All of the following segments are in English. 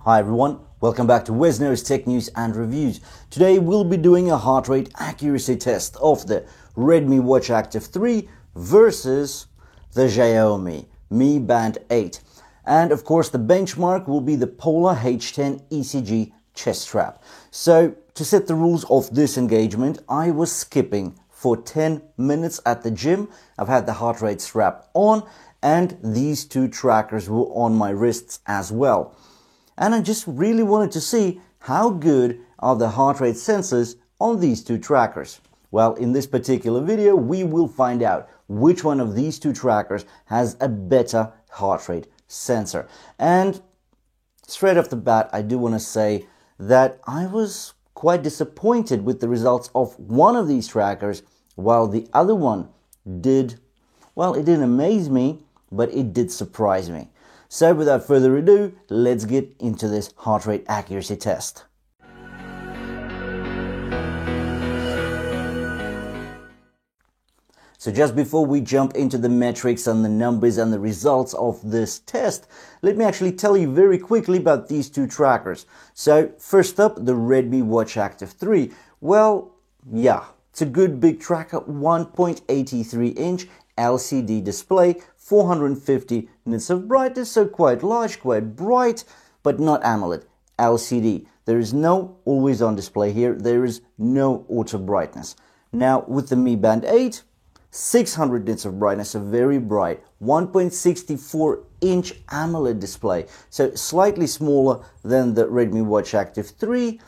Hi everyone, welcome back to Wesno's Tech News and Reviews. Today we'll be doing a heart rate accuracy test of the Redmi Watch Active 3 versus the Xiaomi Mi Band 8. And of course the benchmark will be the Polar H10 ECG chest strap. So to set the rules of this engagement, I was skipping for 10 minutes at the gym. I've had the heart rate strap on and these two trackers were on my wrists as well. And I just really wanted to see how good are the heart rate sensors on these two trackers. Well, in this particular video, we will find out which one of these two trackers has a better heart rate sensor. And straight off the bat, I do want to say that I was quite disappointed with the results of one of these trackers, while the other one did, well, it didn't amaze me, but it did surprise me. So without further ado, let's get into this heart rate accuracy test. So just before we jump into the metrics and the numbers and the results of this test, let me actually tell you very quickly about these two trackers. So first up, the Redmi Watch Active 3. Well, yeah, it's a good big tracker, 1.83 inch LCD display, 450 nits of brightness, so quite large, quite bright, but not AMOLED, LCD. There is no always on display here, there is no auto brightness. Now with the Mi Band 8, 600 nits of brightness, so very bright, 1.64 inch AMOLED display, so slightly smaller than the Redmi Watch Active 3,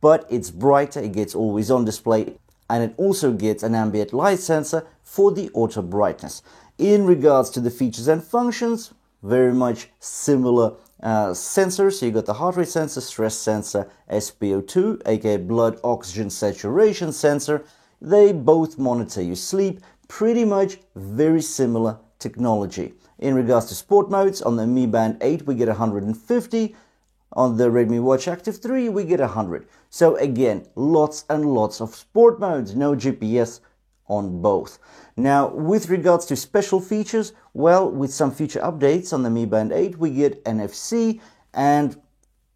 but it's brighter, it gets always on display, and it also gets an ambient light sensor for the auto brightness. In regards to the features and functions, very much similar sensors. So you got the heart rate sensor, stress sensor, SpO2, aka blood oxygen saturation sensor. They both monitor your sleep, pretty much very similar technology. In regards to sport modes, on the Mi Band 8 we get 150, on the Redmi Watch Active 3 we get 100. So again, lots and lots of sport modes, no GPS on both. Now, with regards to special features, well, with some future updates on the Mi Band 8, we get NFC, and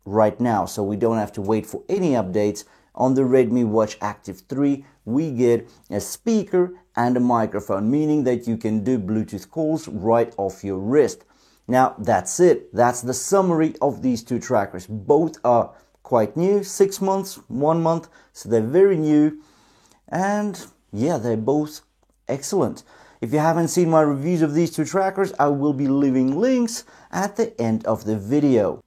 right now, so we don't have to wait for any updates, on the Redmi Watch Active 3, we get a speaker and a microphone, meaning that you can do Bluetooth calls right off your wrist. Now, that's it. That's the summary of these two trackers. Both are quite new, 6 months, 1 month, so they're very new, and yeah, they're both excellent. If you haven't seen my reviews of these two trackers, I will be leaving links at the end of the video.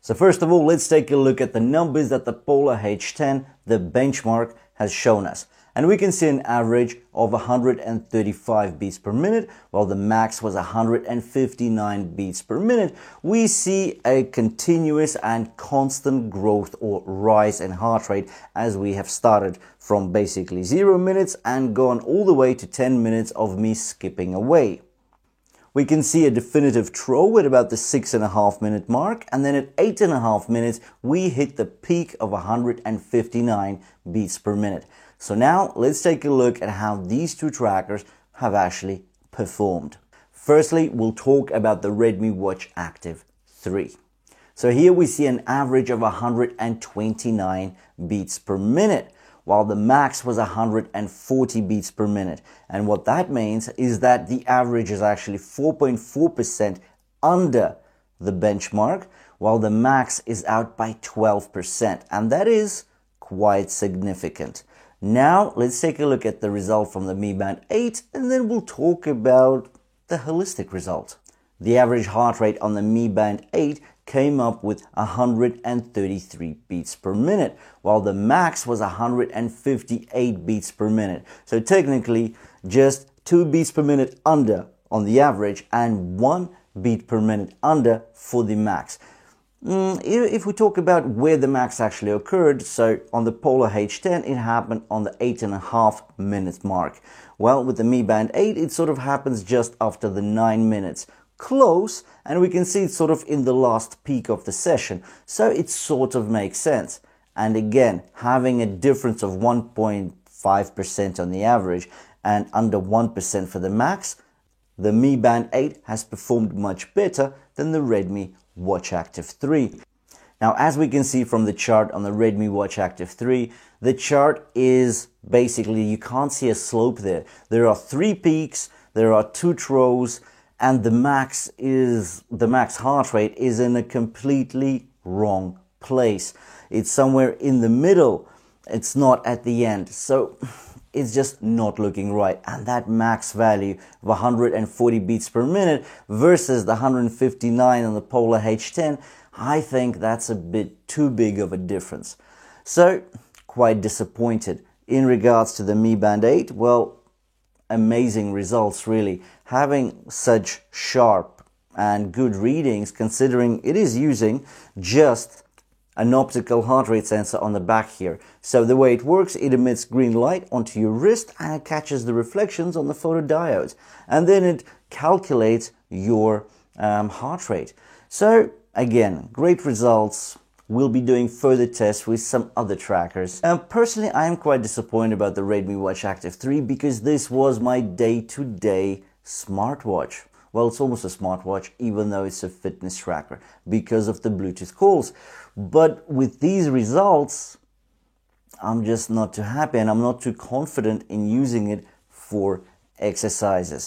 So first of all, let's take a look at the numbers that the Polar H10, the benchmark, has shown us. And we can see an average of 135 beats per minute, while the max was 159 beats per minute. We see a continuous and constant growth or rise in heart rate as we have started from basically 0 minutes and gone all the way to 10 minutes of me skipping away. We can see a definitive trough at about the 6.5 minute mark, and then at 8.5 minutes we hit the peak of 159 beats per minute. So now let's take a look at how these two trackers have actually performed. Firstly, we'll talk about the Redmi Watch Active 3. So here we see an average of 129 beats per minute, while the max was 140 beats per minute. And what that means is that the average is actually 4.4% under the benchmark, while the max is out by 12%. And that is quite significant. Now, let's take a look at the result from the Mi Band 8, and then we'll talk about the holistic result. The average heart rate on the Mi Band 8 came up with 133 beats per minute, while the max was 158 beats per minute. So technically, just 2 beats per minute under on the average and 1 beat per minute under for the max. If we talk about where the max actually occurred, so on the Polar H10, it happened on the 8.5 minute mark. Well, with the Mi Band 8, it sort of happens just after the 9 minutes. Close, and we can see it's sort of in the last peak of the session, so it sort of makes sense. And again, having a difference of 1.5% on the average and under 1% for the max, the Mi Band 8 has performed much better than the Redmi Watch Active 3. Now, as we can see from the chart on the Redmi Watch Active 3, the chart is basically, you can't see a slope there. There are 3 peaks, there are 2 troughs, and the max heart rate is in a completely wrong place. It's somewhere in the middle. It's not at the end. So it's just not looking right. And that max value of 140 beats per minute versus the 159 on the Polar H10, I think that's a bit too big of a difference. So quite disappointed. In regards to the Mi Band 8, well, amazing results really. Having such sharp and good readings, considering it is using just an optical heart rate sensor on the back here. So the way it works, it emits green light onto your wrist and it catches the reflections on the photodiodes. And then it calculates your heart rate. So again, great results. We'll be doing further tests with some other trackers. Personally, I am quite disappointed about the Redmi Watch Active 3 because this was my day-to-day smartwatch. Well, it's almost a smartwatch, even though it's a fitness tracker, because of the Bluetooth calls. But with these results, I'm just not too happy and I'm not too confident in using it for exercises.